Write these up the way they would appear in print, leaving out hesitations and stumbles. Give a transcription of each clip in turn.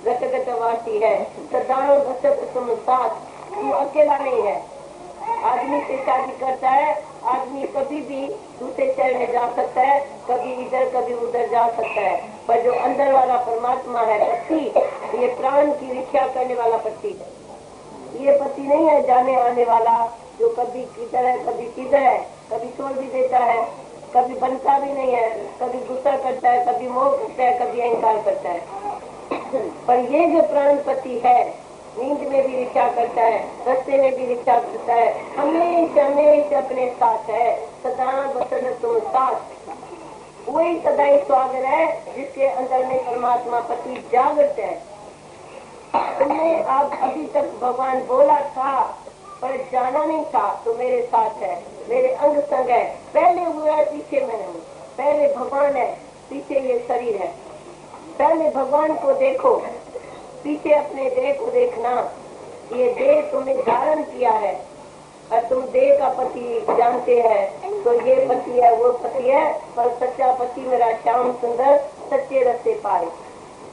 गट गटवासी है, सदान बसत तुम साथ, तू अकेला नहीं है। आदमी से शादी करता है, आदमी कभी भी दूसरे शहर में जा सकता है, कभी इधर कभी उधर जा सकता है, पर जो अंदर वाला परमात्मा है पति, ये प्राण की रक्षा करने वाला पति है। ये पति नहीं है जाने आने वाला, जो कभी किधर है कभी किधर है, कभी छोड़ भी देता है, कभी बनता भी नहीं है, कभी गुस्सा करता है, कभी मोह करता है, कभी अहंकार करता है। पर ये जो प्राण पति है, नींद में भी रक्षा करता है, रास्ते में भी रक्षा करता है, हमेशा हमेशा अपने साथ है, सदा बसत तुम साथ। वही सदाई स्वागत है जिसके अंदर में परमात्मा पति जागृत है। तुमने आप अभी तक भगवान बोला था पर जाना नहीं था, तो मेरे साथ है, मेरे अंग संग है। पहले हुआ है, पीछे मैं हूँ। पहले भगवान है, पीछे ये शरीर है। पहले भगवान को देखो, पीछे अपने देह को देखना। ये देह तुमने धारण किया है और तुम देह का पति जानते हैं, तो ये पति है वो पति है, पर सच्चा पति मेरा श्याम सुंदर सच्चे रस्ते पाए।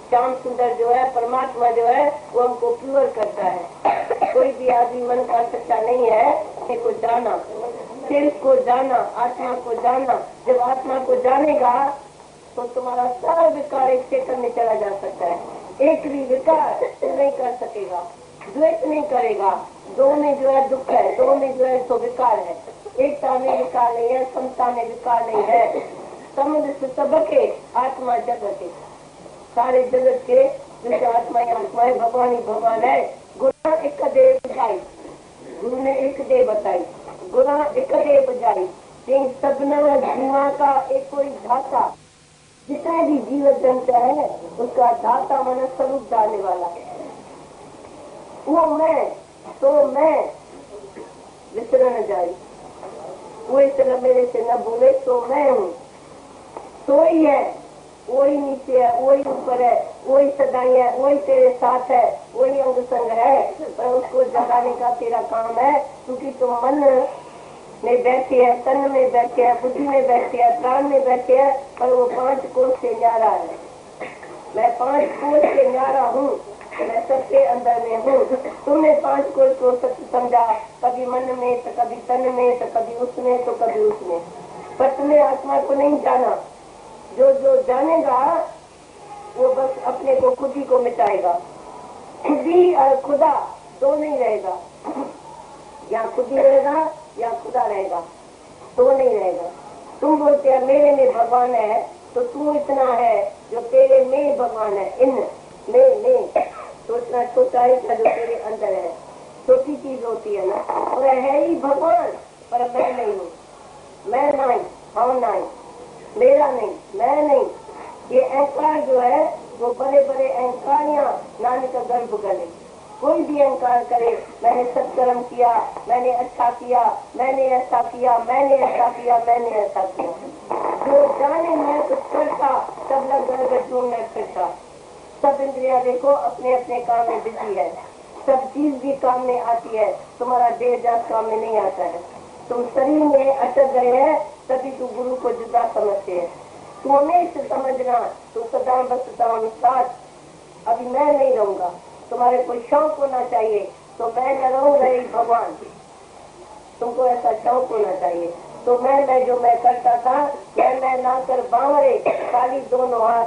श्याम सुंदर जो है परमात्मा जो है वो हमको प्योर करता है। कोई भी आदमी मन का सच्चा नहीं है, को जाना, दिल को जाना, आत्मा को जाना। जब आत्मा को जानेगा तो तुम्हारा सारा विकार एक क्षेत्र में चला जा सकता है। एक भी विकार तो नहीं कर सकेगा, द्वेष नहीं करेगा। दो में जो है दुख है, दो में जो है तो विकार है। एकता में विकार नहीं है, समता में विकार नहीं है। समुद्र सबके आत्मा जगत है, सारे जगत के जैसे आत्मा ही आत्मा है, भगवान ही भगवान है। गुना एक देह बजाई, गुरु ने एक देह बताई, गुना एक देह बजाई। सबना जीवा का एक कोई धाता, जितना भी जीव जंत है उसका धाता मन स्वरूप डालने वाला है। वो मैं, तो मैं विसर न जाए, वो इस तरह मेरे से न बोले तो मैं हूँ, तो ही है, वही नीचे है, वही ऊपर है, वही सदाई है, वही तेरे साथ है, वही अंग संग है। पर उसको जगाने का तेरा काम है, क्योंकि तुम मन में बैठे है, तन में बैठे है, बुद्धि में बैठे है, प्राण में बैठे है, पर वो 5 कोष से न्यारा है। मैं 5 कोष से न्यारा हूँ, मैं सबके अंदर में हूँ। तुमने 5 कोष को सत्य समझा, कभी मन में तो कभी तन में, तो कभी उसमें तो कभी उसमें, पर तुमने आत्मा को नहीं जाना। जो जो जानेगा वो बस अपने को खुद ही को मिटाएगा। खुदी और खुदा दो नहीं रहेगा, या खुद ही रहेगा या खुदा रहेगा, तो नहीं रहेगा। तुम बोलते हैं मेरे में भगवान है, तो तू इतना है जो तेरे में भगवान है। इन में तो इतना छोटा है जो तेरे अंदर है, छोटी चीज होती है ना, और है ही भगवान, पर मैं नहीं हूँ। मैं नहीं, हम नहीं, मेरा नहीं, मैं नहीं। ये अहंकार जो है वो बड़े बड़े अहंकारियां नानक का गर्भ गले। कोई भी अहंकार करे, मैंने सत्कर्म किया, मैंने अच्छा किया, मैंने ऐसा किया, मैंने ऐसा किया, मैंने ऐसा किया। जो जाने मैं कुछ करता, सब लग ढूंढने फिरता। सब इंद्रिया देखो अपने अपने काम में बिजी है, सब चीज भी काम में आती है, तुम्हारा देह जात काम में नहीं आता है। तुम शरीर में अटक गए हैं, तभी तू गुरु को जुदा समझते हैं। तू हमेशा समझना, तू सदा बसता साथ। अभी मैं नहीं रहूंगा, तुम्हारे कोई शौक होना चाहिए, तो मैं न रहूंगा ही भगवान। तुमको ऐसा शौक होना चाहिए, तो मैं जो मैं करता था, मैं ना कर बावरे, खाली दोनों हाथ,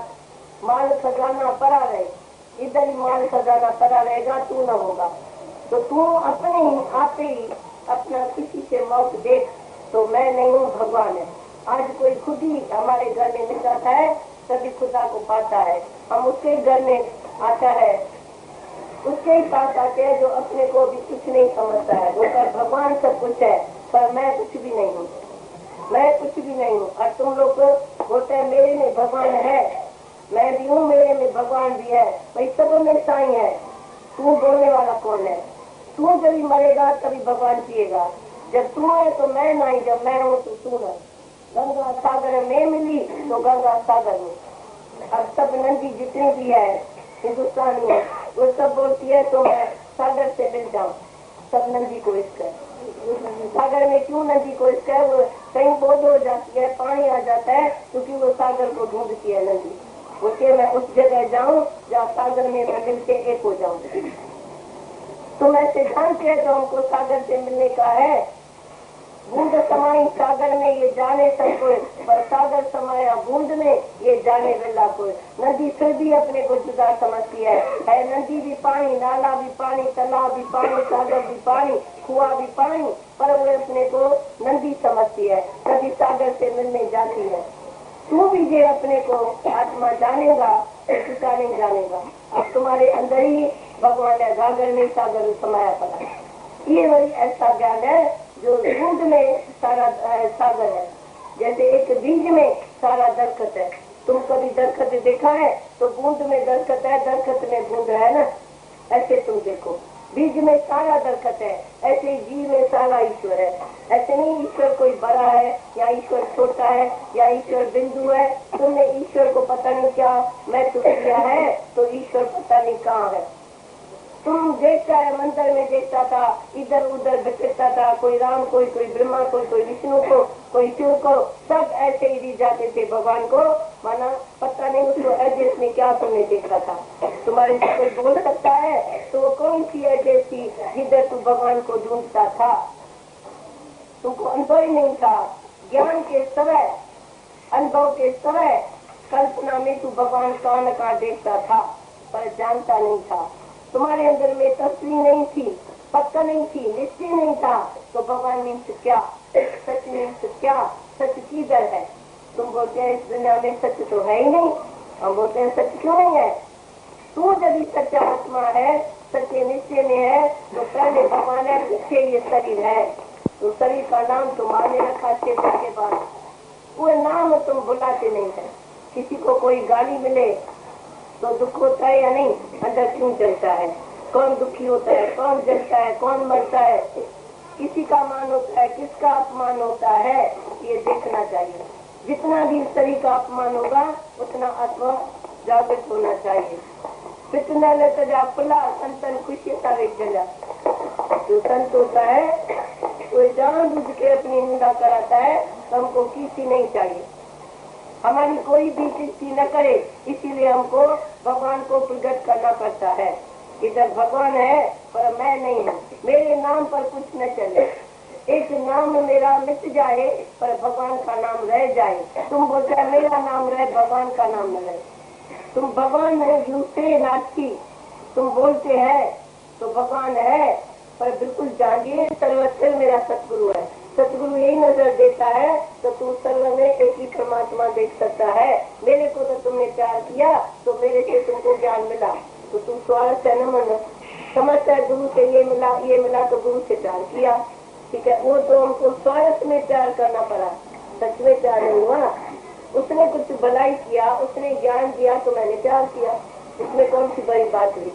माल खजाना पड़ा रहे, इधर ही माल खजाना पड़ा रहेगा, तू न होगा। तो तू अपने आप ही अपना किसी से मौत देख, तो मैं नहीं हूँ, भगवान है। आज कोई खुद ही हमारे घर में मिल जाता है, तभी खुदा को पाता है। हम उसके घर में आता है, उसके ही पास आते हैं जो अपने को भी कुछ नहीं समझता है। वो कर भगवान सब कुछ है, पर मैं कुछ भी नहीं हूँ, मैं कुछ भी नहीं हूँ। और तुम लोग बोलते हैं मेरे में भगवान है, मैं भी हूँ, मेरे में भगवान भी है, भाई सब में साई है। तू बोलने वाला कौन है? तू जब मरेगा तभी भगवान पिएगा। जब तू है तो मैं नहीं, जब मैं हूँ तो तू है। गंगा सागर में मिली तो गंगा सागर में। अब सब नदी जितनी भी है हिंदुस्तान में, वो सब बोलती है तो मैं सागर से मिल जाऊँ। सब नदी को इसका, सागर में क्यों नदी को इसका, वो कहीं बोध हो जाती है, पानी आ जाता है, क्योंकि वो सागर को ढूंढती है नदी। उसके मैं उस जगह जाऊं जहाँ सागर में मैं मिलके एक हो जाऊं। तुम ऐसे जानते हैं जो हमको सागर से मिलने का है। बूंद समाई सागर में ये जाने सब कोई, पर सागर समाया बूंद में ये जाने वेला कोई। नदी फिर भी अपने को जुदा समझती है नदी भी पानी, नाला भी पानी, तालाब भी पानी, सागर भी पानी, कुआं भी पानी, पर वो अपने को नदी समझती है। नदी सागर से मिलने जाती है। तू भी ये अपने को आत्मा जानेगा तो जुदा नहीं जानेगा। अब तुम्हारे अंदर ही भगवान है, सागर में सागर समाया पड़ा। ये वही ऐसा ज्ञान है जो बूंद में सारा सागर है। जैसे एक बीज में सारा दरखत है। तुम कभी दरखत देखा है तो बूंद में दरखत है, दरखत में बूंद है ना। ऐसे तुम देखो, बीज में सारा दरखत है, ऐसे जीव में सारा ईश्वर है। ऐसे नहीं ईश्वर कोई बड़ा है या ईश्वर छोटा है या ईश्वर बिंदु है। तुमने ईश्वर को पता नहीं क्या मैं तो किया है तो ईश्वर पता नहीं कहाँ है। तुम देखता है मंदिर में देखता था, इधर उधर बिखरता था, कोई राम कोई ब्रह्मा कोई विष्णु को, कोई शिव को, सब ऐसे ही जाते थे भगवान को। माना पता नहीं उसको एड्रेस में क्या तुमने देखा था। तुम्हारे से कोई बोल सकता है तो वो कौन सी एड्रेस थी जिधर तू भगवान को ढूंढता था। तुमको अनुभव ही नहीं था। ज्ञान के समय, अनुभव के समय कल्पना में तू भगवान कहाँ कहाँ देखता था पर जानता नहीं था। तुम्हारे अंदर में तस्वीर नहीं थी, पक्का नहीं थी, निश्चय नहीं था तो भगवान मीन्स क्या, सच मीन्स क्या, सच किधर है। तुम बोलते हैं इस दुनिया में सच तो है ही नहीं। हम बोलते हैं सच क्यों नहीं है। तू यदि सच्चा आत्मा है, सच्चे निश्चय में है तो पहले भगवान है, पीछे ये शरीर है। तो शरीर का नाम तुम्हारे रखा चेतन के बाद, वो नाम तुम बुलाते नहीं है। किसी को कोई गाली मिले तो दुख होता है या नहीं, अंदर क्यों जलता है, कौन दुखी होता है, कौन जलता है, कौन मरता है, किसी का मान होता है, किसका अपमान होता है, ये देखना चाहिए। जितना भी शरीर का अपमान होगा उतना आत्मा जागृत होना चाहिए। कितना लेकर जा खुला संतन खुशी का एक जला। जो संत होता है वो जानबूझ के अपनी निंदा कराता है, तो हमको किसी नहीं चाहिए, हमारी कोई भी किसी न करे। इसीलिए हमको भगवान को प्रकट करना पड़ता है। इधर भगवान है पर मैं नहीं हूँ, मेरे नाम पर कुछ न चले। एक नाम मेरा मिट जाए पर भगवान का नाम रह जाए। तुम बोलते है मेरा नाम रहे, भगवान का नाम न रहे। तुम भगवान नहीं झूठे नाटकी, तुम बोलते हैं तो भगवान है पर बिल्कुल जानिए सर्वस्व मेरा सतगुरु है। सतगुरु यही नजर देता है तो तू सर्व में एक ही परमात्मा देख सकता है। मेरे को तो तुमने प्यार किया तो मेरे से तुमको ज्ञान मिला, तो तुम स्वार्थ है न मन समझता है गुरु से ये मिला तो गुरु से प्यार किया, ठीक है। वो तो हमको स्वार्थ में प्यार करना पड़ा, सच में प्यार नहीं हुआ। उसने कुछ भलाई किया, उसने ज्ञान दिया तो मैंने प्यार किया, इसमें कौन सी बड़ी बात हुई।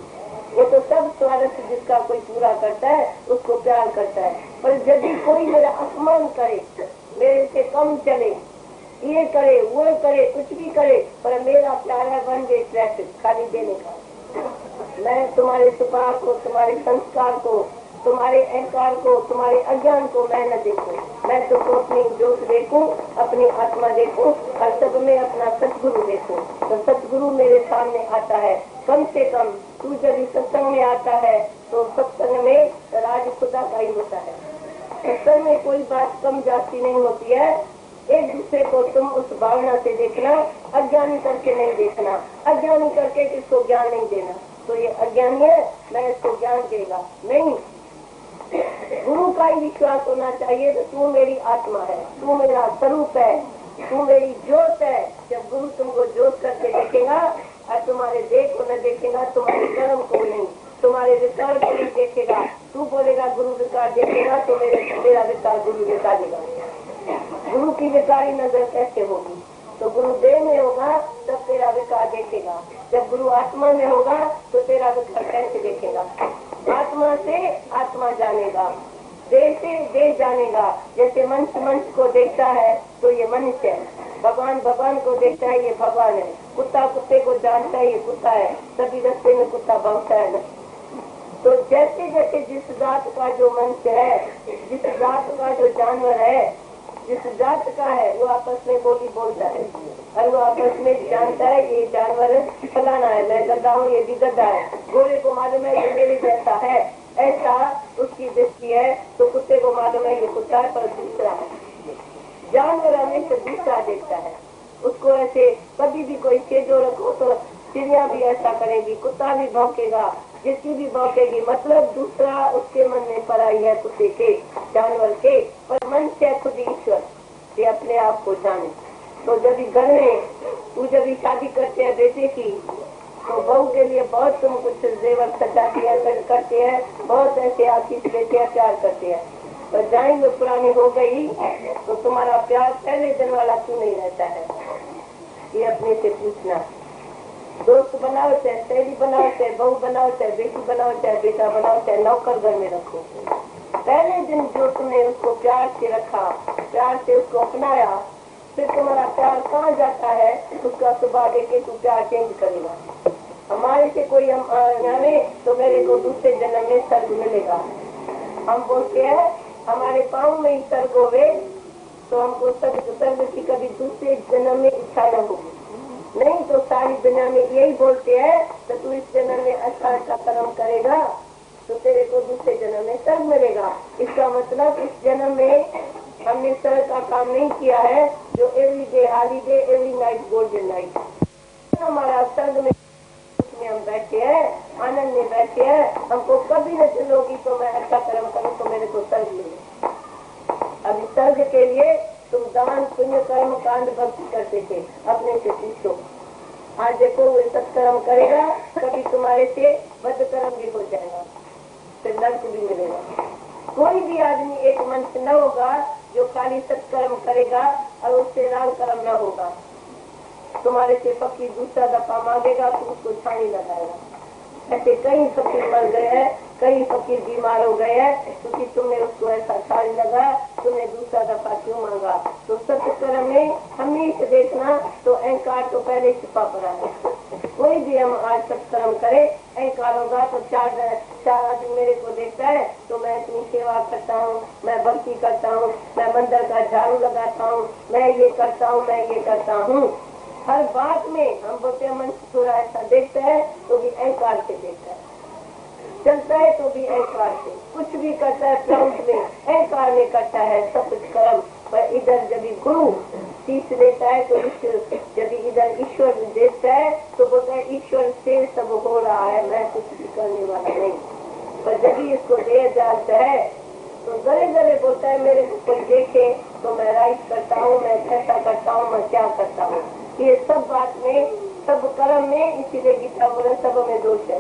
वो तो सब स्वार्थ जिसका कोई पूरा करता है उसको प्यार करता है। पर यदि कोई मेरा अपमान करे, मेरे से कम चले, ये करे वो करे, कुछ भी करे, पर मेरा प्यार है वन वे ट्रैफिक, खाली देने का। मैं तुम्हारे सुपार को, तुम्हारे संस्कार को, तुम्हारे अहंकार को, तुम्हारे अज्ञान को मैं न देखूं। मैं तुमको अपनी ज्योत देखूं, अपनी आत्मा देखूं और सब में अपना सतगुरु देखूं। तो सतगुरु मेरे सामने आता है। कम से कम तू जब सत्संग में आता है तो सत्संग में राज खुदा का ही होता है। सत्संग में कोई बात कम जाती नहीं होती है। एक दूसरे को तुम उस भावना से देखना, अज्ञानी करके नहीं देखना। अज्ञानी करके किसको ज्ञान नहीं देना, तो ये अज्ञानी है मैं इसको ज्ञान देगा नहीं। गुरु का ही विश्वास होना चाहिए तो तू मेरी आत्मा है, तू मेरा स्वरूप है, तू मेरी ज्योत है। जब गुरु तुमको ज्योत करके देखेगा और तुम्हारे देह को न देखेगा, तुम्हारे कर्म को नहीं, तुम्हारे विकार को नहीं देखेगा। तू बोलेगा गुरु विकार देखेगा तो मेरा विकार गुरु निकालेगा। गुरु की विकारी नजर कैसे होगी, तो गुरु देह में होगा तब तेरा विकार देखेगा। जब गुरु आत्मा में होगा तो तेरा विकार कैसे देखेगा। आत्मा से आत्मा जानेगा, देह से देह जानेगा। जैसे मनुष्य को देखता है तो ये मनुष्य है, भगवान भगवान को देखता है ये भगवान है, कुत्ता कुत्ते को जानता है ये कुत्ता है, सभी रास्ते में कुत्ता भौंकता है ना। तो जैसे जैसे जिस जात का जो मनुष्य है, जिस जात का जो जानवर है, जिस जात का है वो आपस में बोली बोलता है और वो आपस में जानता है ये जानवर फलाना है, मैं गद्दा हूँ, ये भी गद्दा है। घोड़े को मालूम है ये मेरे जैसा है, ऐसा उसकी दृष्टि है। तो कुत्ते को मालूम है ये कुत्ता है पर दूसरा है। जानवर हमेशा दूसरा देखता है, उसको ऐसे कभी भी कोई चेजो रखो तो चिड़िया भी ऐसा करेगी, कुत्ता भी भौंकेगा, जिसकी भी भौंकेगी, मतलब दूसरा उसके मन में पराई है कुत्ते के, जानवर के। पर मन से खुद ईश्वर ये अपने आप को जाने। तो जब घर में तू जब शादी करते हैं बेटे की, तो बहू के लिए बहुत तुम कुछ जेवर सजाती है, करते हैं, बहुत ऐसे आशीष देते हैं, प्यार करते हैं। तो जाएंगे पुरानी हो गई तो तुम्हारा प्यार पहले दिन वाला क्यों नहीं रहता है, ये अपने से पूछना। दोस्त बनाओ चाहे सहेली बनाओ चाहे बहू बनाओ चाहे बेटी बनाओ चाहे बेटा बनाओ चाहे नौकर घर में रखो, पहले दिन जो तुमने उसको प्यार से रखा, प्यार से उसको अपनाया, फिर तुम्हारा प्यार कहाँ जाता है, उसका स्वभाव देखे तू प्यार चेंज करेगा। हमारे से कोई हम जाने तो मेरे को दूसरे जन्म में स्वर्ग मिलेगा। हम बोलते हैं हमारे पाँव में ही स्वर्ग होवे तो हमको स्वर्ग की कभी दूसरे जन्म में इच्छा न होगी। नहीं तो सारी दुनिया में यही बोलते हैं तो तू इस जन्म में अच्छा कर्म करेगा तो तेरे को दूसरे जन्म में स्वर्ग मिलेगा। इसका मतलब इस जन्म में हमने स्वर्ग का काम नहीं किया है, जो every day holiday every night golden night हमारा स्वर्ग में हम बैठे हैं, आनंद में बैठे हैं। हमको कभी न चलोगी तो मैं अच्छा कर्म करूँ तो मेरे को स्वर्ग मिले। अब स्वर्ग के लिए तुम दान पुण्य कर्म कांड भक्ति करते थे, अपने से पूछो। आज देखो वो सत्कर्म करेगा कभी तुम्हारे से बद कर्म भी हो जाएगा, फिर नर्क भी मिलेगा। कोई भी आदमी एक मनुष्य न होगा जो खाली सत्कर्म करेगा और उससे राग कर्म न होगा। तुम्हारे से फकीर दूसरा दफा मांगेगा तो उसको छानी लगाएगा। ऐसे कई फकीर मर गए हैं, कई फकीर बीमार हो गए हैं क्योंकि तुमने उसको ऐसा छानी लगा, तुमने दूसरा दफा क्यों मांगा। तो सत्कर्म में हमेशा देखना तो अहंकार तो पहले छिपा पड़ा है। कोई भी हम आज सत्कर्म करे, अहंकार होगा तो चार आदमी मेरे को देखता है तो मैं इतनी सेवा करता हूँ, मैं भक्ति करता हूँ, मैं मंदिर का झाड़ू लगाता हूँ, मैं ये करता हूँ, मैं ये करता हूँ। हर बात में हम बोलते हैं मन थोड़ा ऐसा देखता है तो भी अहंकार से देखता है, चलता है तो भी अहंकार से, कुछ भी करता है प्राउड में अहंकार में करता है सब कुछ कर्म। पर इधर जब गुरु सीख लेता है तो जब इधर ईश्वर देखता है तो बोलता है ईश्वर से सब हो रहा है, मैं कुछ भी करने वाला नहीं। पर जब इसको दे जानता है तो गले गले बोलता है मेरे को कोई देखे तो मैं राइट करता हूँ, मैं कैसा करता हूँ, मैं क्या करता हूँ। ये सब बात में सब कर्म में इसीलिए गीता बोले सब में दोष है,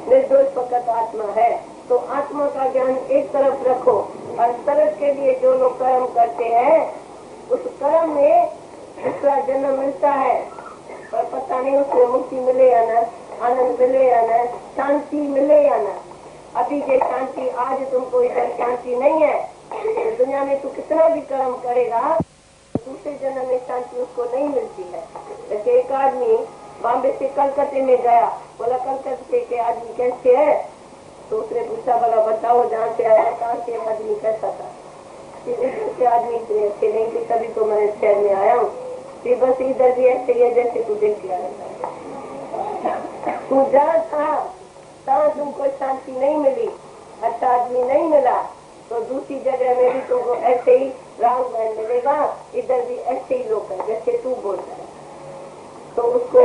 निर्दोष फकत आत्मा है। तो आत्मा का ज्ञान एक तरफ रखो और सर्ग के लिए जो लोग कर्म करते हैं उस कर्म में दूसरा जन्म मिलता है पर पता नहीं उसमें मुक्ति मिले या न, आनंद मिले या न, शांति मिले या न। अभी ये शांति आज तुमको इधर शांति नहीं है तो दुनिया में तू कितना भी कर्म करेगा दूसरे जन्म में शांति उसको नहीं मिलती है। जैसे एक आदमी बॉम्बे से कलकत्ते में गया, बोला कलकत्ते के आदमी कैसे है, तो उसने पूछा बोला बताओ जहाँ से आया, कहाँ से आदमी कैसा था। इधर आदमी इतने अच्छे नहीं थे तभी तो मैं शहर में आया हूँ, फिर बस इधर भी ऐसे ही है जैसे तू देख के आया। तू जहाँ था तहाँ तुमको शांति नहीं मिली, अच्छा आदमी नहीं मिला तो दूसरी जगह में भी तुमको ऐसे ही राग मैन मिलेगा, इधर भी ऐसे ही लोग हैं जैसे तू बोलता है। तो उसको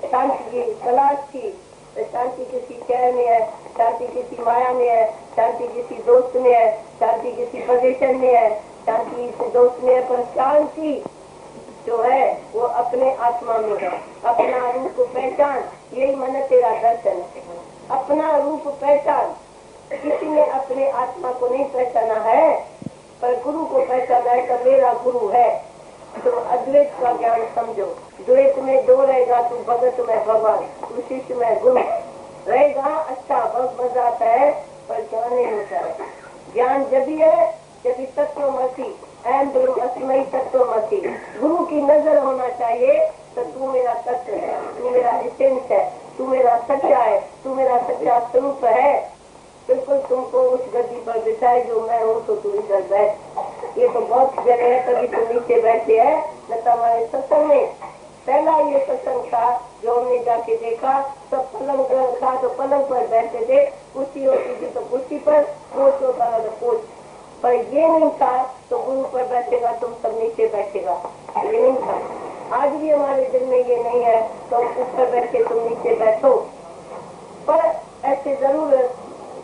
शांति की तलाश थी, तो शांति किसी शहर में है, शांति किसी माया में है, शांति किसी दोस्त में है, शांति किसी पोजीशन में है, शांति किसी दोस्त में है, पर शांति जो है वो अपने आत्मा में है। अपना रूप पहचान, यही मन तेरा दर्शन है। अपना रूप पहचान, किसी ने अपने आत्मा को नहीं पहचाना है पर गुरु को पहचाना है तो मेरा गुरु है। तो अद्वैत का ज्ञान समझो, द्वैत में दो रहेगा, तू भगत में भगवान, तू शिष्य में गुरु रहेगा। अच्छा बहुत मजा आता है पर ज्ञान नहीं होता है। ज्ञान जब भी है जब तत्वमसि अहम ब्रह्म अस्मै तत्वमसि, गुरु की नजर होना चाहिए तो तू मेरा तत्व है, तू मेरा एसेंस है, तू मेरा सच्चा है, तू मेरा सच्चा स्वरूप है। बिल्कुल तुमको उस गद्दी पर बिठाए जो मैं हूँ तो तू इधर बैठ। ये तो बहुत जगह है, कभी तो नीचे बैठे है न तो हमारे सत्संग में पहला ये सत्संग था जो हमने जाके देखा। सब पलंग था तो पलंग पर बैठते थे, कुर्सी होती थी तो कुर्सी पर, कोच होता था तो कोच पर। ये नहीं था तो गुरु पर बैठेगा तुम सब नीचे बैठेगा, ये नहीं था। आज भी हमारे दिल में ये नहीं है तो ऊपर बैठे तुम नीचे बैठो। पर ऐसे जरूर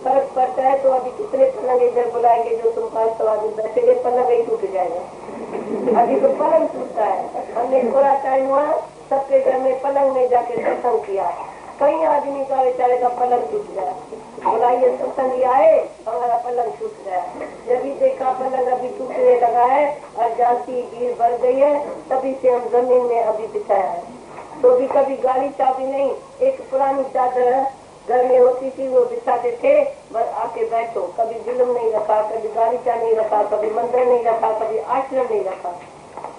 फर्क पड़ता है। तो अभी कितने पलंग इधर बुलाएंगे जो तुम 500 आदमी बैठेंगे, पलंग ही टूट जाएगा। अभी तो पलंग टूटता है। हमने थोड़ा टाइम हुआ सबके घर में पलंग में जाके सत्संग किया, कई आदमी का बेचारे का पलंग टूट गया। बुलाइए सत्संग आए, हमारा पलंग टूट गया। जब भी देखा पलंग अभी टूटने लगा है और जाती भीड़ बढ़ गई है, तभी से हम जमीन में अभी बिछाया है। तो भी कभी गाड़ी चाबी नहीं, एक पुरानी चादर घर में होती थी वो बिछाते थे, बस आके बैठो। कभी जुल्म नहीं रखा, कभी गालीचा नहीं रखा, कभी मंदिर नहीं रखा, कभी आश्रम नहीं रखा।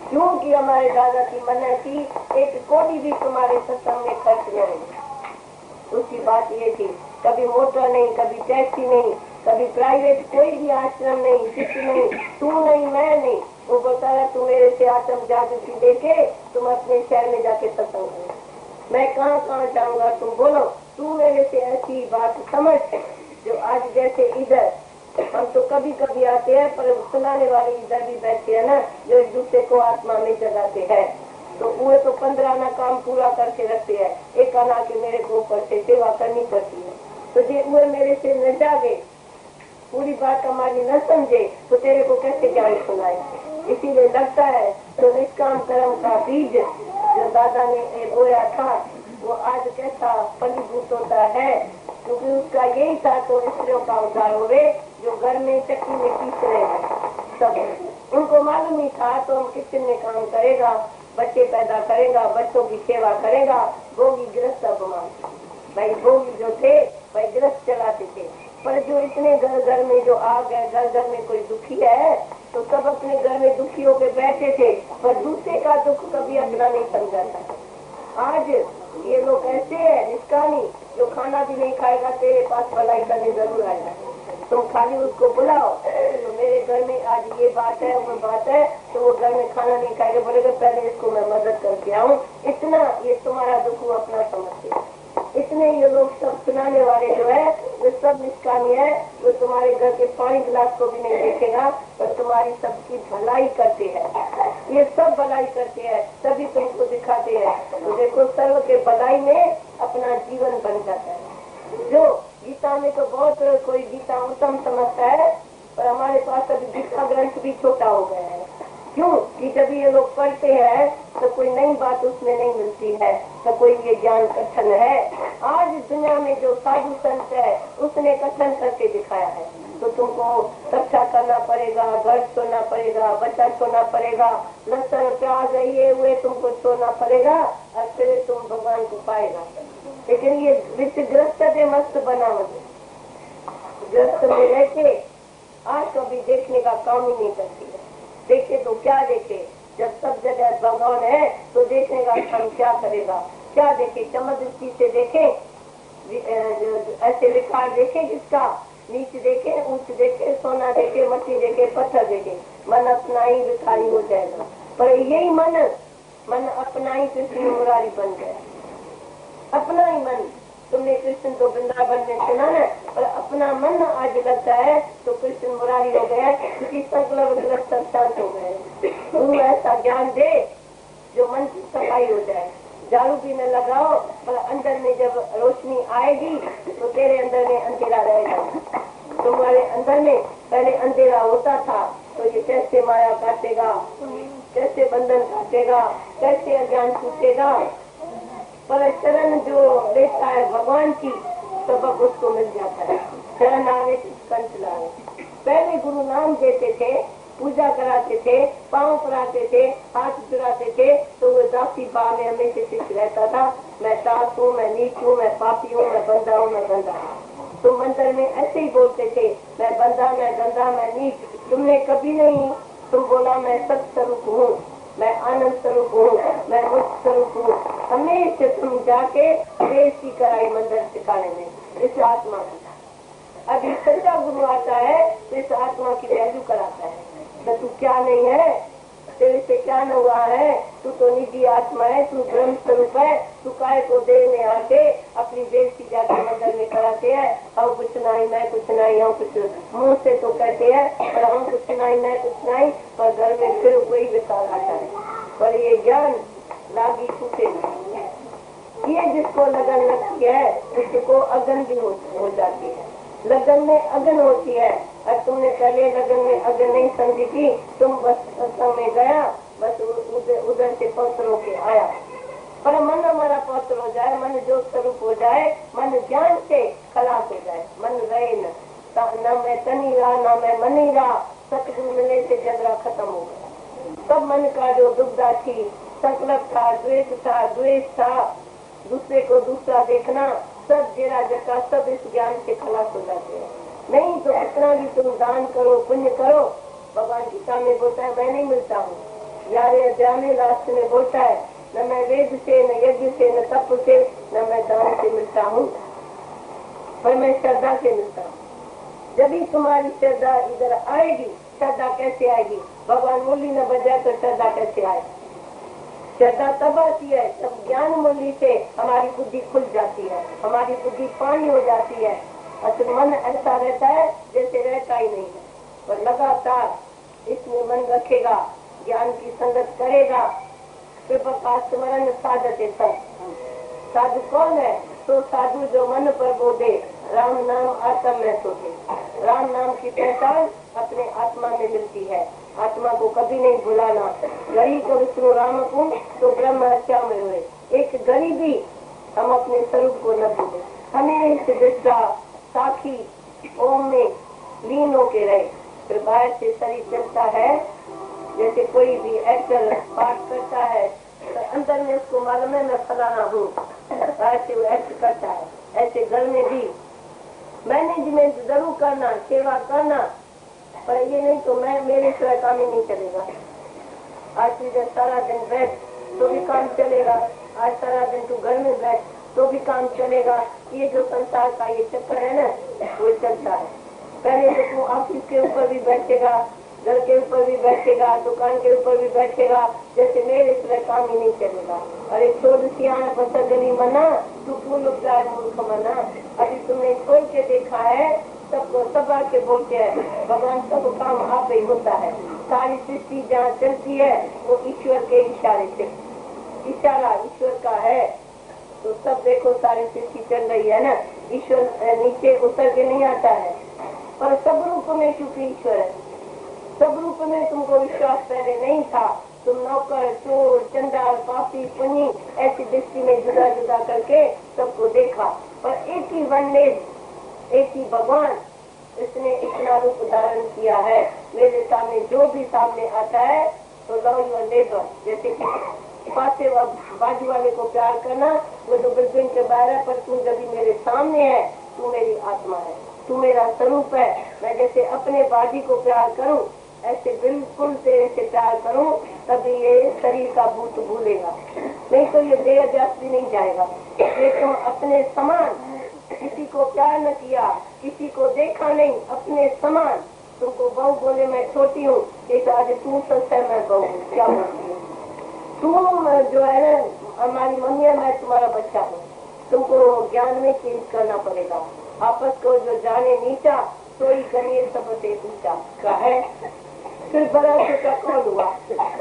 क्योंकि हमारे दादा की मन्नत थी एक कोड़ी भी तुम्हारे सत्संग में खर्च नहीं। उसकी बात ये थी, कभी मोटर नहीं, कभी टैक्सी नहीं, कभी प्राइवेट कोई भी आश्रम नहीं, शिष्य नहीं, तू नहीं मैं नहीं। वो बोलता है तू मेरे से आत्म जागृति लेके तुम अपने शहर में जाके सत्संग करो। मैं कहाँ कहाँ जाऊंगा, तुम बोलो। तू मेरे से ऐसी बात समझ जो आज जैसे इधर हम तो कभी कभी आते हैं, पर सुनाने वाले इधर भी बैठे हैं ना, जो एक दूसरे को आत्मा में जगाते हैं। तो वो तो 15 आना काम पूरा करके रखते हैं, एक आना के मेरे को ऊपर से सेवा करनी पड़ती है। तो जो वो मेरे से न जागे, पूरी बात हमारी न समझे, तो तेरे को कैसे ज्ञान सुनाए। इसीलिए लगता है तो निष्काम कर्म का बीज जो दादा ने बोया था वो आज कैसा फलीभूत होता है, क्योंकि उसका यही था तो स्त्रियों का उद्धार हो गए जो घर में चक्की में पीस रहे हैं। सब उनको मालूम ही था तो हम किचन में काम करेगा, बच्चे पैदा करेगा, बच्चों की सेवा करेगा। भोगी गृहस्थ अपमान भाई, भोगी जो थे भाई गृहस्थ चलाते थे। पर जो इतने घर घर में जो आ गए, घर घर में कोई दुखी है तो सब अपने घर में दुखी होकर बैठे थे, पर दूसरे का दुख कभी अपना नहीं समझा था। आज ये लोग ऐसे है निष्कामी, जो खाना भी नहीं खाएगा तेरे पास भलाई करने जरूर आएगा। तुम खाली उसको बुलाओ तो मेरे घर में आज ये बात है वो बात है, तो वो घर में खाना नहीं खाएगा, बोलेगा पहले इसको मैं मदद करके आऊँ। इतना ये तुम्हारा दुख वो अपना समझते। इतने ये लोग सब सुनाने वाले जो है वो सब निष्कामी है, वो तुम्हारे घर के पानी गिलास को भी नहीं देखेगा, पर तुम्हारी सबकी भलाई करते हैं। ये सब भलाई करते हैं तभी तुमको दिखाते हैं। तो देखो सर्व के भलाई में अपना जीवन बन जाता है। जो गीता में तो बहुत कोई गीता उत्तम समझता है, पर हमारे पास अभी गीता ग्रंथ भी छोटा हो गया है। क्यों कि जब ये लोग पढ़ते हैं तो कोई नई बात उसमें नहीं मिलती है, तो कोई ये ज्ञान कथन है। आज दुनिया में जो साधु संत है उसने कथन करके दिखाया है। तो तुमको रक्षा करना पड़ेगा, घर छोड़ना पड़ेगा, बच्चा छोड़ना पड़ेगा, लहसुन प्याज ये हुए तुमको छोड़ना पड़ेगा और फिर तुम भगवान को पाएगा। लेकिन ये विषग्रस्त मस्त बना ग्रस्त में रहते आज कभी देखने का काम ही नहीं करती है। देखे तो क्या देखे, जब सब जगह भगवान है तो देखने का काम क्या करेगा। क्या देखे, चमक दृष्टि से देखे, ऐसे विकार देखे, जिसका नीच देखे, ऊंच देखे, सोना देखे, मट्टी देखे, पत्थर देखे, मन अपना ही भिखारी हो जाएगा। पर यही मन अपना ही कृष्ण मुरारी बन गया। अपना ही मन, तुमने कृष्ण तो वृंदावन में सुना ना, पर अपना मन आज लगता है तो कृष्ण मुरारी हो गया, क्योंकि संकल्प शांत हो गए। गुरु ऐसा ज्ञान दे जो मन की सफाई हो जाए। झाड़ू भी न लगाओ, पर अंदर में जब रोशनी आएगी तो तेरे अंदर में अंधेरा रहेगा। तुम्हारे अंदर में पहले अंधेरा होता था, तो ये कैसे माया काटेगा, कैसे बंधन काटेगा, कैसे अज्ञान छूटेगा। पर शरण जो लेता है भगवान की, सबक उसको मिल जाता है। शरण आवे कंठ लावे। पहले गुरु नाम देते थे, पूजा कराते थे, पाँव पराते थे, हाथ जुड़ाते थे, तो वो दासी भाव में हमेशा शिष्य रहता था। मैं दास हूँ, मैं नीच हूँ, मैं पापी हूँ, मैं बंदा हूँ, मैं गंदा हूँ। तुम मंदिर में ऐसे ही बोलते थे, मैं बंदा, मैं गंदा, मैं नीच। तुमने कभी नहीं तुम बोला मैं सत स्वरूप हूँ, मैं आनंद स्वरूप हूँ, मैं मुक्त स्वरूप हूँ। हमेशा तुम जाके बेइज्जती कराई मंदिर सिखाने में इस आत्मा की। अभी सच्चा गुरु आता है तो इस आत्मा की वैल्यू कराता है। तो तू क्या नहीं है, तेरे से क्या न हुआ है, तू तो निजी आत्मा है, तू ब्रह्म स्वरूप है, तू काय को देह में आके अपनी बेइज्जती जाके मंदिर में कराते हैं। हम कुछ नहीं, मैं कुछ नहीं, हम कुछ मुंह से तो कहते हैं पर हम कुछ नहीं, मैं कुछ नहीं, पर घर में फिर वही विचार आता है। पर ये ज्ञान लागी छूटे नहीं। ये जिसको लगन लगती है उसको अगन भी हो जाती है। लगन में अगन होती है, और तुमने पहले लगन में अगन नहीं समझी थी, तुम बस सत्संग में गया, बस उधर से पवित्र होके आया। पर मन हमारा पवित्र हो जाए, मन जो स्वरूप हो जाए, मन ज्ञान से खलास हो जाए, मन रहे न मैं तनी रहा न मैं मनी रहा, सतगुरु मिले से झगड़ा खत्म हो गया। सब मन का जो दुविधा थी, संकल्प था, द्वेष था, दूसरे को दूसरा देखना, सब जेरा जका सब इस ज्ञान से खलास हो जाते हैं। नहीं तो कितना भी तुम दान करो, पुण्य करो, भगवान गीता में बोलता है मैं नहीं मिलता हूँ। यारे अध्याय में लास्ट में बोलता है न मैं वेद से, न यज्ञ से, न तप से, न मैं दान से मिलता हूँ, पर मैं श्रद्धा से मिलता हूँ। जब भी तुम्हारी श्रद्धा इधर आएगी, श्रद्धा कैसे आएगी? भगवान मूली न बजाए तो श्रद्धा कैसे आएगी? श्रद्धा तब आती है जब ज्ञान मूल्य से हमारी बुद्धि खुल जाती है, हमारी बुद्धि पानी हो जाती है, और मन ऐसा रहता है जैसे रहता ही नहीं है। पर लगातार इसमें मन रखेगा, ज्ञान की संगत करेगा, कृपा का स्मरण साधते सब। साधु कौन है? तो साधु जो मन पर बोधे, राम नाम आत्मा में सोचे। राम नाम की पहचान अपने आत्मा में मिलती है, आत्मा को कभी नहीं भुलाना। गरीब को विष्णु राम को तो ब्रह्म हत्या में हुए, एक गरीबी हम अपने स्वरूप को न भूले, हमें इस दृष्टा साखी ओम में लीन होके रहे। फिर बाहर से शरीर चलता है, जैसे कोई भी एक्टर पाठ करता है तो अंदर में उसको मालूम है मैं फलाना हूँ, बाहर से वो एक्ट करता है। ऐसे घर में भी मैनेजमेंट जरूर करना, सेवा करना, पर ये नहीं तो मैं मेरे सिवा काम ही नहीं चलेगा। आज तुझे सारा दिन बैठ तो भी काम चलेगा, आज सारा दिन तू घर में बैठ तो भी काम चलेगा। ये जो संसार का ये चक्कर है ना, वो चलता है। पहले तो तू ऑफिस के ऊपर भी बैठेगा, घर के ऊपर भी बैठेगा, दुकान के ऊपर भी बैठेगा, जैसे मेरे सिवा काम ही नहीं चलेगा। अरे छोड़ सियाना पत्थर गली मना, तू फूल उपचार मूर्ख मना। अभी तुमने छोड़ के देखा है, सबको सब आके बोलते हैं भगवान सब काम आप ही होता है। सारी सृष्टि जहाँ चलती है वो ईश्वर के इशारे से, इशारा ईश्वर का है। तो सब देखो सारी सृष्टि चल रही है ना, ईश्वर नीचे उतर के नहीं आता है, पर सब रूप में क्योंकि ईश्वर है। सब रूप में तुमको विश्वास पहले नहीं था, तुम नौकर, चोर, चंडाल, पापी, पुण्य ऐसी दृष्टि में जुदा जुदा करके सबको देखा, पर एक ही वनडेज, एक ही भगवान, इसने इतना रूप धारण किया है। मेरे सामने जो भी सामने आता है तो लव योर नेबर, जैसे कि पासे बाजू वाले को प्यार करना, वो तो बिल्कुल के बाहर है, पर तू जब मेरे सामने है, तू मेरी आत्मा है, तू मेरा स्वरूप है। मैं जैसे अपने बाजी को प्यार करूं, ऐसे बिल्कुल तेरे से प्यार करूं, तभी ये शरीर का भूत भूलेगा, नहीं तो ये देह अध्यास भी नहीं जाएगा। ये तुम अपने समान किसी को प्यार न किया, किसी को देखा नहीं, अपने समान। तुमको बहू बोले मैं छोटी हूँ, एक आज तू सच है मैं बहू हूँ, क्या बोलती हूँ? तुम जो है ना हमारी मम्मी है, मैं तुम्हारा बच्चा हूँ। तुमको ज्ञान में चेंज करना पड़ेगा। आपस को जो जाने नीचा, तो ही गणेश सबसे ऊंचा का है। फिर बड़ा छोटा कौन हुआ?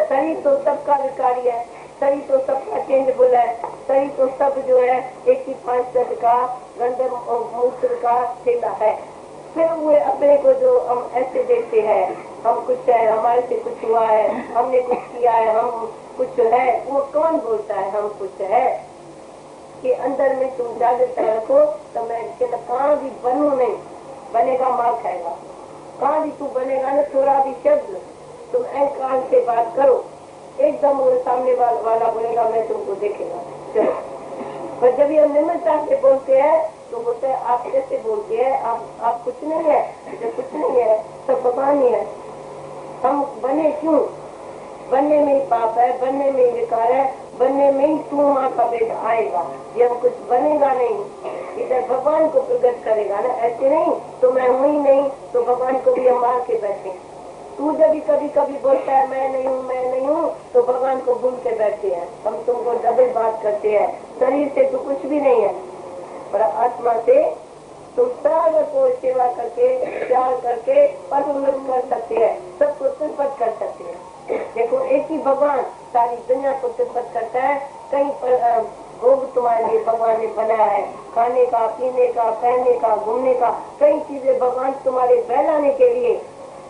शरीर तो सबका विकारी है, शरीर तो सबका चेंजेबल है, शरीर तो सब जो है एक ही 5 तट का गंधम मूत्र का थैला है। फिर वो अपने को जो हम ऐसे देखते हैं, हम कुछ है, हमारे से कुछ हुआ है, हमने कुछ किया है, हम कुछ है, वो कौन बोलता है हम कुछ है? कि अंदर में तुम जागृत रखो तो मैं कहाँ भी बनू नहीं, बनेगा मार खाएगा। कहाँ भी तू बनेगा ना, थोड़ा भी शब्द तुम अहंकार से बात करो, एकदम वो सामने वाला बोलेगा मैं तुमको देखेगा। चलो, पर जब ये निम्रता से बोलते हैं तो बोलते हैं आप कैसे बोलते हैं, आप कुछ नहीं है, जो कुछ नहीं है सब भगवान ही है। हम बने क्यों? बनने में ही पाप है, बनने में ही विकार है, बनने में ही तू माँ का भेद आएगा। ये हम कुछ बनेगा नहीं, इधर भगवान को प्रकट करेगा ना, ऐसे नहीं तो मैं हूँ ही नहीं, तो भगवान को भी हम मार के बैठे। तू जब भी कभी कभी बोलता है मैं नहीं हूँ मैं नहीं हूँ, तो भगवान को भूल के बैठते हैं। हम तुमको डबल बात करते हैं, शरीर से तो कुछ भी नहीं है, पर आत्मा से तुम सागर को सेवा करके प्यार करके प्रफुल्लित कर सकते हैं, सबको तृप्त कर सकते हैं। देखो एक ही भगवान सारी दुनिया को तृप्त करता है। कहीं पर भोग तुम्हारे लिए भगवान ने बनाया है, खाने का, पीने का, पहनने का, घूमने का, कई चीजें भगवान तुम्हारे बहलाने के लिए।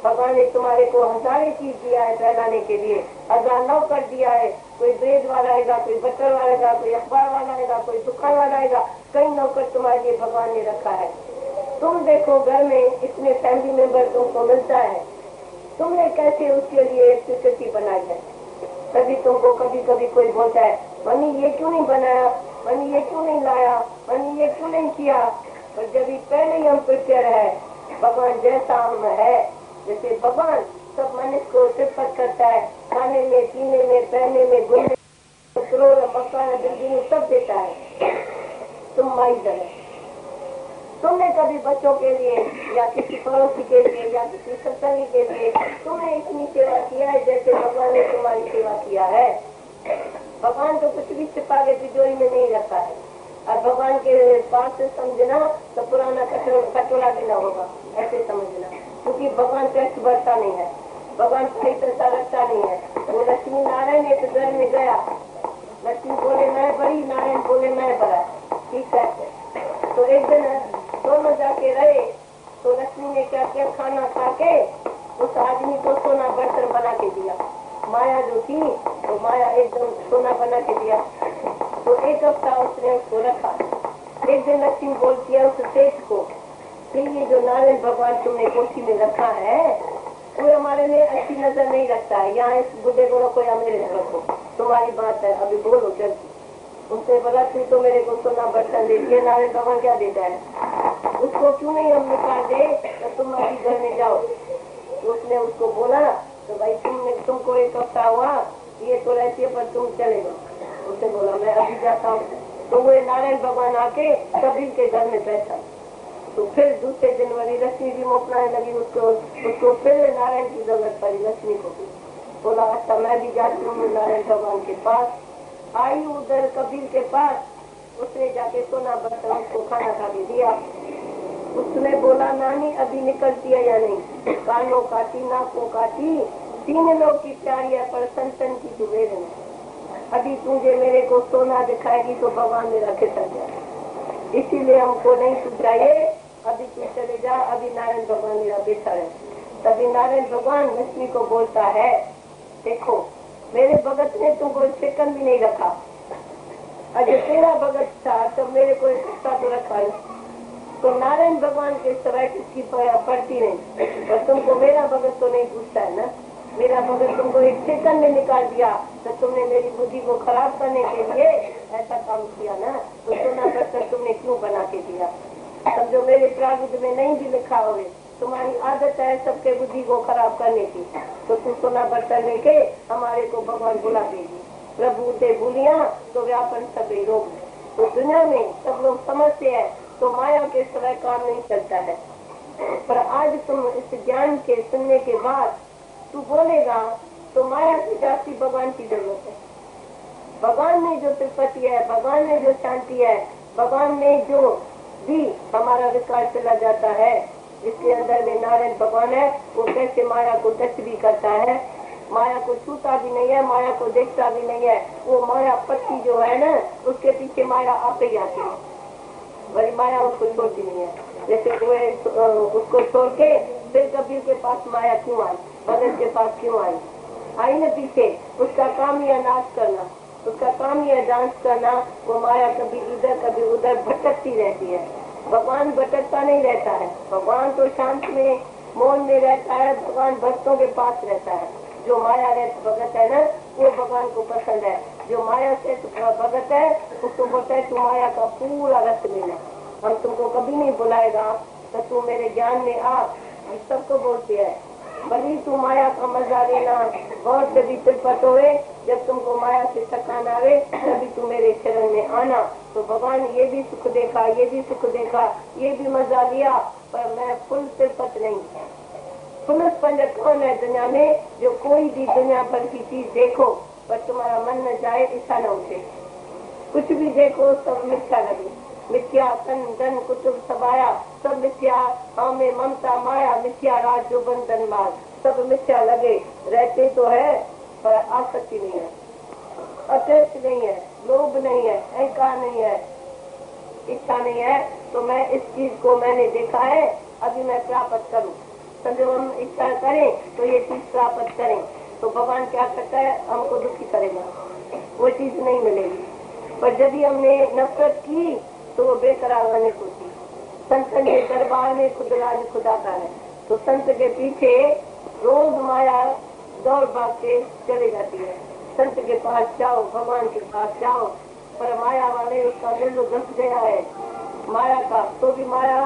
भगवान ने तुम्हारे को हजारों चीज दिया है बहलाने के लिए, हजार नौकर दिया है। कोई ब्रेड वाला आएगा, कोई बटर वाला आएगा, कोई अखबार वाला आएगा, कोई दुकान वाला आएगा, कई नौकर तुम्हारे लिए भगवान ने रखा है। तुम देखो घर में इतने फैमिली मेंबर तुमको मिलता है, तुमने कैसे उसके लिए स्वीकृति बनाई है। तभी तुमको कभी कभी कोई बोलता है मनी ये क्यों नहीं बनाया, मनी ये क्यों नहीं लाया, मनी ये क्यों नहीं किया। पर जब पहले ही हम प्रिपेयर है, भगवान जैसा हम है, जैसे भगवान सब मनुष्य को तृप्त करता है, खाने में, पीने में, पहनने में, घूमने में, करोड़ मकान बिल्डिंग सब देता है। तुम माई है, तुमने कभी बच्चों के लिए या किसी पड़ोसी के लिए या किसी सत्संगी के लिए तुमने इतनी सेवा किया है जैसे भगवान ने तुम्हारी सेवा किया है। भगवान तो कुछ भी छिपा के तिजोरी में नहीं रखा है, और भगवान के पास से समझना तो पुराना कटोरा देना होगा, ऐसे समझना। क्योंकि भगवान टैक्स भरता नहीं है, भगवान सही पैसा रखता नहीं है। वो लक्ष्मी नारायण एक घर में गया, लक्ष्मी बोले मैं बड़ी, नारायण बोले मैं बड़ा, ठीक है। तो एक दिन दोनों जाके रहे, तो लक्ष्मी ने क्या किया, खाना खा के उस आदमी को सोना बर्तन बना के दिया। माया जो थी तो माया एकदम सोना बना के दिया। तो एक हफ्ता उसने उसको रखा। एक दिन लक्ष्मी बोलती है उस सेठ को, ये जो नारायण भगवान तुमने कोठी में रखा है वो हमारे लिए अच्छी नजर नहीं रखता है, यहाँ इस बुढ़े को रखो या मेरे को रखो, तुम्हारी बात है, अभी बोलो जल्दी। उसने बोला तू तो मेरे को सोना बर्तन दे दिया, नारायण भगवान क्या देता है, उसको क्यों नहीं हम निकाल दे, तो तुम अभी घर में जाओ। तो उसने उसको बोला तो भाई तुमको एक हफ्ता हुआ, ये तो रहती है पर तुम चले जाओ। उसने बोला मैं अभी जाता हूँ। तो वो नारायण भगवान आके कबीर के घर में बैठा। तो फिर दूसरे दिन वाली लक्ष्मी भी मोपनाने लगी उसको फिर नारायण की जरूरत पड़ी लक्ष्मी को भी। बोला अच्छा मैं भी जाती हूँ नारायण भगवान के पास। आई उधर कबीर के पास, उसने जाके सोना बर्तन उसको खाना खा के दिया। उसने बोला नानी अभी निकलती है या नहीं, कानों काटी, नाकों काटी, 3 लोग की प्यारी है पर संतन की जुबेर है। अभी तुझे मेरे को सोना दिखाएगी तो भगवान मेरा खिसक जाए, इसीलिए हमको नहीं सुझाइए, अभी तू चले जा, अभी नारायण भगवान मेरा बेटा है। तभी नारायण भगवान लक्ष्मी को बोलता है देखो मेरे भगत ने तुमको सेकंड भी नहीं रखा, अगर तेरा भगत था तो मेरे को एक हफ्ता तो रखा है। तो नारायण भगवान के सिवाय किसकी पड़ती नहीं, और तुमको मेरा भगत तो नहीं पूछता है ना। मेरा भगत तुमको एक सेकंड में निकाल दिया तो तुमने मेरी बुद्धि को खराब करने के लिए ऐसा काम किया ना। तो सोना बर्तन तुमने क्यों बना के दिया, समझो मेरे प्रारूप में नहीं भी लिखा हो, तुम्हारी आदत है सबके बुद्धि को खराब करने की। तो तुम सोना बर्तन लेके हमारे को भगवान बुला देगी। प्रभु ते भूलिया तो व्यापन सभी रोग। तो दुनिया में सब लोग समझते हैं तो माया के सिवाय काम नहीं चलता है। पर आज तुम इस ज्ञान के सुनने के बाद तू बोलेगा तो माया से जाती भगवान की जरूरत है। भगवान में जो तृप्ति है, भगवान में जो शांति है, भगवान में जो भी हमारा विकास चला जाता है, जिसके अंदर में नारायण भगवान है, वो कैसे माया को टच भी करता है, माया को छूता भी नहीं है, माया को देखता भी नहीं है। वो माया पत्ती जो है ना, उसके पीछे माया आप ही आती है, बड़ी माया उसको छोड़ती नहीं है। जैसे वो उसको छोड़ के फिर कबीर के पास माया क्यों आई, भगत के पास क्यों आई न पीछे, उसका काम ही है नाश करना, उसका काम ही है डांस करना। वो माया कभी इधर कभी उधर भटकती रहती है, भगवान भटकता नहीं रहता है। भगवान तो शांत में मौन में रहता है, भगवान भक्तों के पास रहता है। जो माया रहता भगत है ना, वो भगवान को पसंद है। जो माया से भगत है उसको बोलता है तू माया का पूरा रस लेना, हम तुमको कभी नहीं बुलाएगा तो तू मेरे ज्ञान में आ, हम सबको बोलते हैं। भली तू माया का मजा लेना, बहुत जल्दी तिरपत होए, जब तुमको माया से थकान आवे तभी तू मेरे चरण में आना। तो भगवान ये भी सुख देखा, ये भी सुख देखा, ये भी मजा लिया, पर मैं फुल तिरपत नहीं। पुनः पंजक कौन है दुनिया में जो कोई भी दुनिया भर की चीज देखो पर तुम्हारा मन न जाए, इच्छा न उठे। कुछ भी देखो सब मिथ्या लगे, मिथ्या तन धन कुटुंब सबाया सब मिथ्या, हमें ममता माया मिथ्या राज जो बंधन मार सब मिथ्या लगे। रहते तो है पर आसक्ति नहीं है, अटैच नहीं है, लोभ नहीं है, अहंकार नहीं है, इच्छा नहीं है। तो मैं इस चीज को मैंने देखा है, अभी मैं प्राप्त करूं। जब हम इच्छा करें तो ये चीज प्राप्त करें तो भगवान क्या करता है, हमको दुखी करेगा, वो चीज नहीं मिलेगी। पर यदि हमने नफरत की तो वो बेकरार रहने को थी। संत के दरबार में खुद राज खुदा का है, तो संत के पीछे रोज माया दौड़ भाग के चली जाती है। संत के पास जाओ, भगवान के पास जाओ, पर माया वाले उसका दिल घस गया है माया का, तो भी माया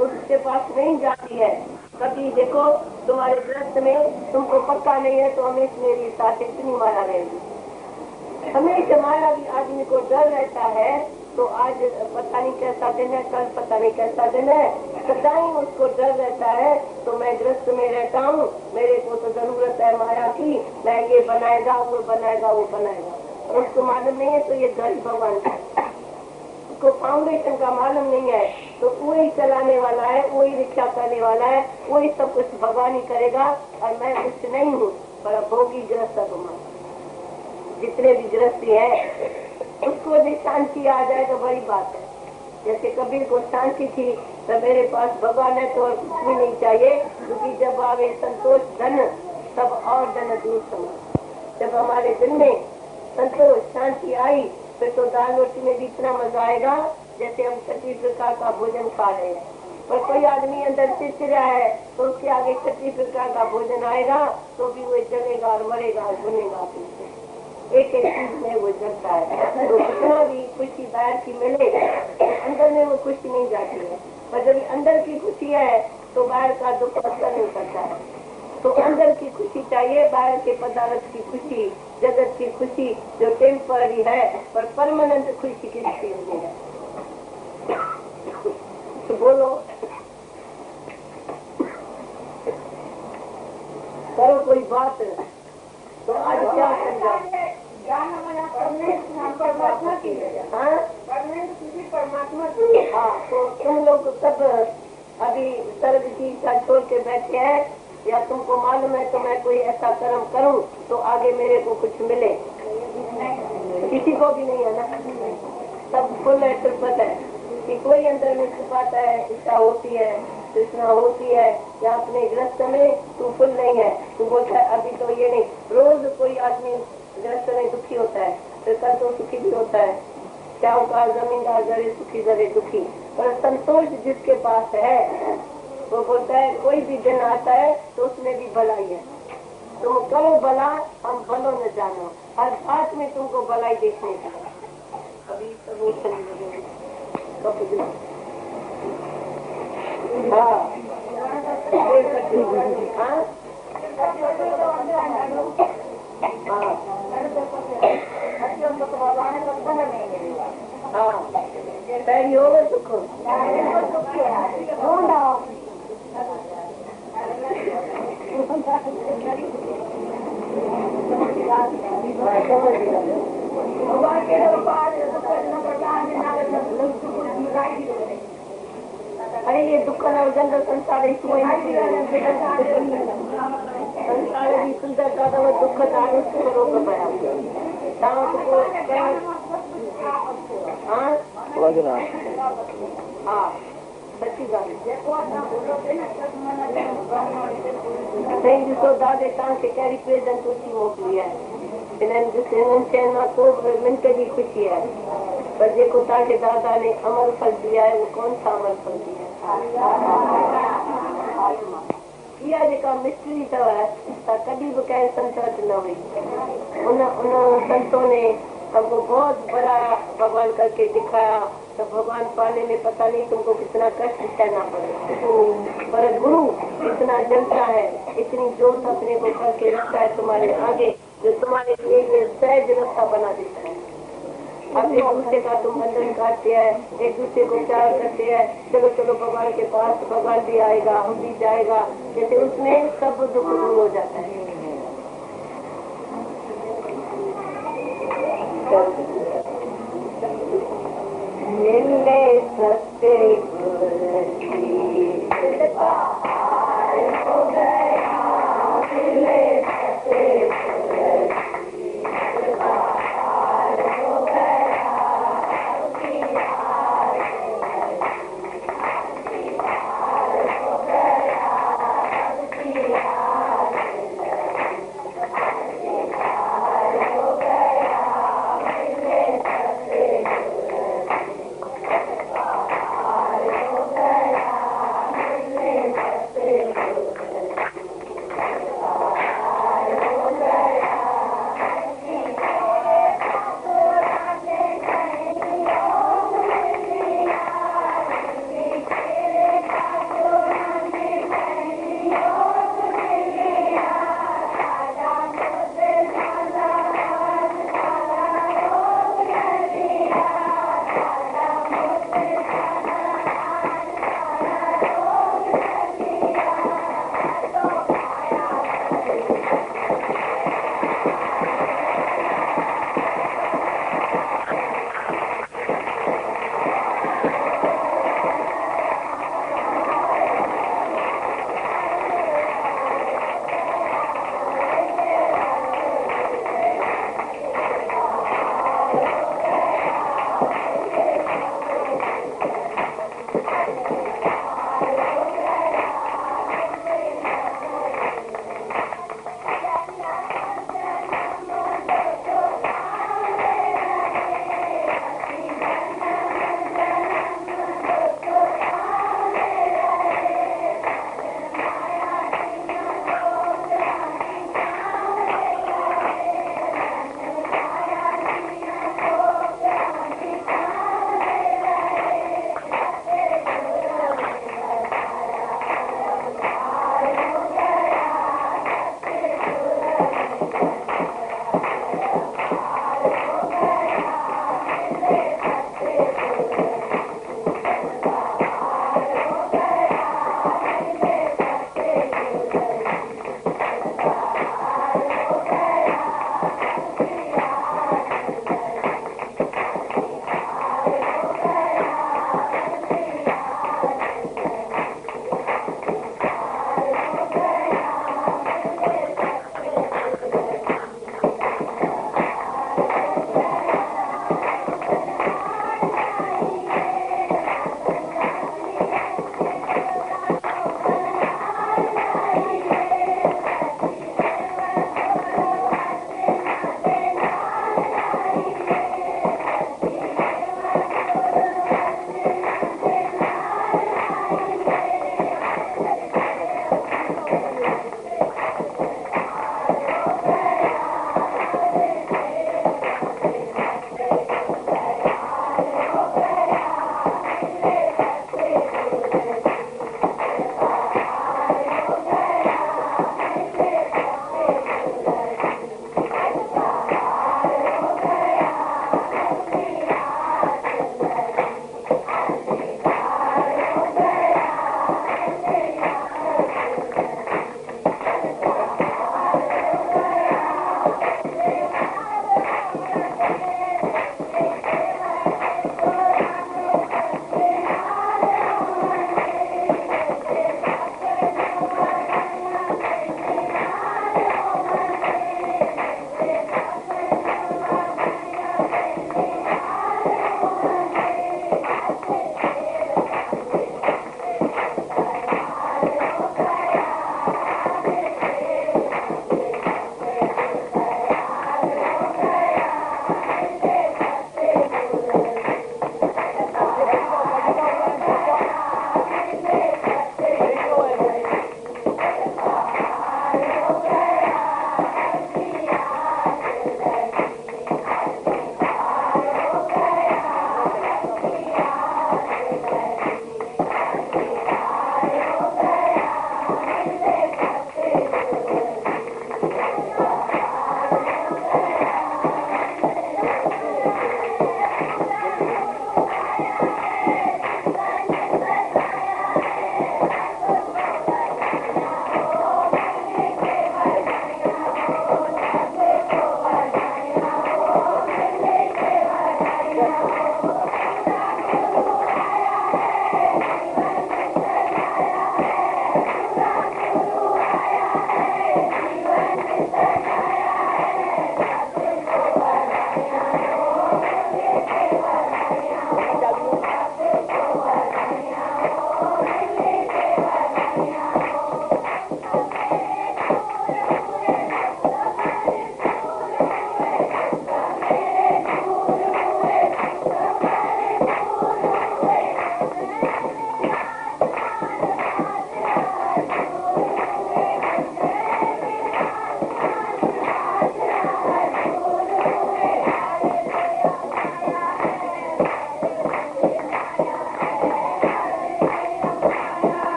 उसके पास नहीं जाती है। कभी देखो तुम्हारे ग्रस्त में तुमको पक्का नहीं है तो हमेशा मेरी साथ इतनी माया रहेगी। हमेशा माया भी आदमी को डर रहता है, तो आज पता नहीं कैसा दिन है, कल पता नहीं कैसा दिन है, सदा ही उसको डर रहता है। तो मैं ग्रस्त में रहता हूँ, मेरे को तो जरूरत है माया की, मैं ये बनाएगा वो बनाएगा वो बनाएगा, उसको मालूम नहीं है। तो ये घर भगवान का, उसको फाउंडेशन का मालूम नहीं है, तो वही चलाने वाला है, वही रिक्शा करने वाला है, वही सब कुछ भगवान ही करेगा। और मैं कुछ नहीं हूँ, पर भोगी गृहस्थ तुम्हारा जितने भी गृहस्थी है उसको भी शांति आ जाए तो बड़ी बात है। जैसे कबीर को शांति थी, तो मेरे पास भगवान है तो और कुछ भी नहीं चाहिए, क्योंकि जब आवे संतोष धन तब और धन दूर समा। जब हमारे दिल में संतोष शांति आई फिर तो दाल रोटी में भी इतना मजा आएगा जैसे हम 36 प्रकार का भोजन खा रहे हैं। पर कोई आदमी अंदर चिड़चिड़ा है तो उसके आगे 36 प्रकार का भोजन आएगा तो भी वो जलेगा और मरेगा और भुनेगा। एक एक चीज में वो जलता है, तो कितना भी खुशी बाहर की मिले तो अंदर में वो खुशी नहीं जाती है। पर जब अंदर की खुशी है तो बाहर का दुख असर नहीं करता है। तो अंदर की खुशी चाहिए, बाहर के पदार्थ की खुशी, जगत की खुशी जो टेम्पररी है, पर परमानेंट खुशी किसी नहीं है। तो बोलो, करो कोई बात। तो आज क्या समझा? परमात्मा की है। हाँ, परमात्मा की। हाँ, तो तुम लोग सब अभी सर्व की इच्छा छोड़ के बैठे हैं, या तुमको मालूम है तो मैं कोई ऐसा कर्म करूं तो आगे मेरे को कुछ मिले? किसी को भी नहीं है ना, सब फुल है, तिरपत है कि कोई अंदर में छुपाता है, इच्छा होती है, तृष्णा होती है, या अपने ग्रस्त में तू फुल नहीं है, तू बोलता है अभी तो ये नहीं। रोज कोई आदमी ग्रस्त में दुखी होता है, फिर कल तो सुखी भी होता है। साहूकार जमींदार जरे सुखी जरे दुखी, पर संतोष जिसके पास है वो बोलता है कोई भी दिन आता है तो उसमें भी भलाई है। तुम करो भला, हम भलो न जानो, हर बात में तुमको भलाई देखने का। अभी पैरी होगा सुख अरे ये दुख जंगल संसार संसार भी सुंदर का दुख रोक पाया। हाँ सच्ची बात जिसको दादे कान के कैरी प्रेजेंट ऊंची मोकली है, को मिनट की खुशी है, पर जेको ताके दादा ने अमल फल दिया है वो कौन सा अमल फल दिया है? जेका मिस्ट्री अथव कभी भी कंहिं संतत न हुई। उन संतों ने हमको बहुत बड़ा भगवान करके दिखाया, तो भगवान पाने में पता नहीं तुमको कितना कष्ट सहना पड़े, पर गुरु इतना जलता है, इतनी जोत अपने को करके रखता है तुम्हारे आगे, जो तुम्हारे लिए ये सहज रास्ता बना देता है। अब एक दूसरे का तुम बंधन काटते हैं, एक दूसरे को प्यार करते हैं, चलो चलो भगवान के पास, भगवान भी आएगा, हम भी जाएगा, जैसे उसमें सब दुख दूर हो जाता है। मिले सत्य हो गया, मिले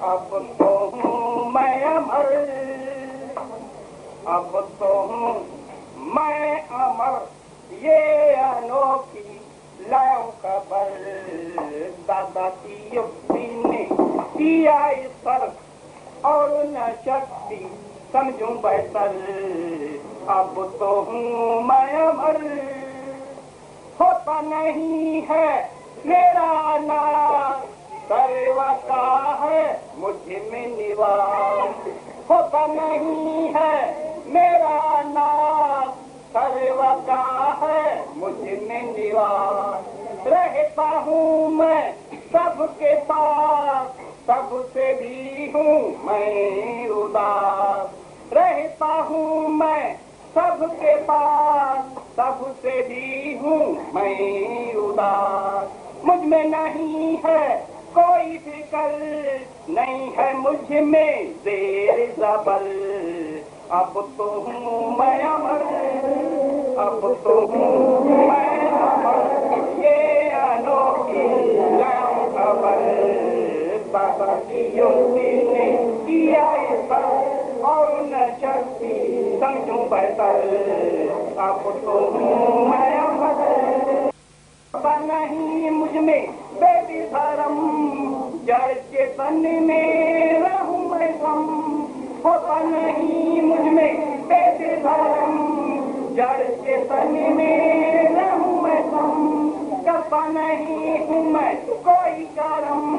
अब तो हूँ मैं अमर, अब तो हूँ मैं अमर, ये अनोखी लाओ खबर। दादा की युक्ति ने किया इस पर और न शक्ति समझूं बेहतर। अब तो हूँ मैं अमर, होता नहीं है मेरा नाम, सर्व का है मुझ में निवास। होता नहीं है मेरा नाम, सर्व का है मुझ में निवास। रहता हूँ मैं सबके पास, सबसे भी हूँ मैं उदास। रहता हूँ मैं सबके पास, सबसे भी हूँ मैं उदास। मुझ में नहीं है कोई फिक्र, नहीं है मुझ में देर ज़बर। अब तो हूँ मैं अमर, अब तो हूँ मैं अमर, ये अनोखी लाओ खबर। बाबा की युक्ति ने किया इस पर और न शक्ति समझूं बेहतर। अब तो हूँ मैं अमर, नहीं मुझ में बेबी धर्म, जड़ चेतन में रहूं मैं सम। होता नहीं मुझ में बेबी धर्म, जड़ चेतन में रहूं मैं सम। करता नहीं हूँ मैं कोई कर्म,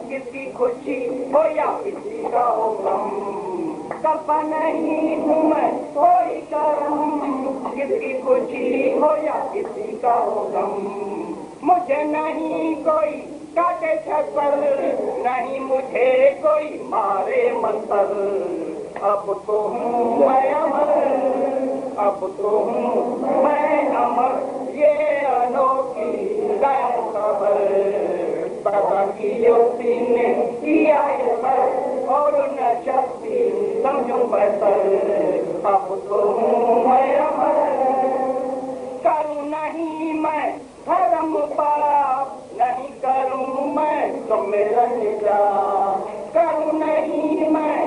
किसी खुशी हो या किसी का हो गम। करता नहीं हूँ मैं कोई कर्म, किसी खुशी हो या किसी का हो गम। मुझे नहीं कोई काटे छप्पर, नहीं मुझे कोई मारे मंतर। अब तो हूँ मैं अमर, अब तो हूँ मैं अमर, ये अनोखी लाओ खबर। बाबा की युक्ति ने किया इस पर और न शक्ति समझूं बेहतर। अब तो हूँ मैं अमर, करूँ नहीं मैं धर्म पाप, नहीं करूँ मैं तो मेरा निजात। करूँ नहीं मैं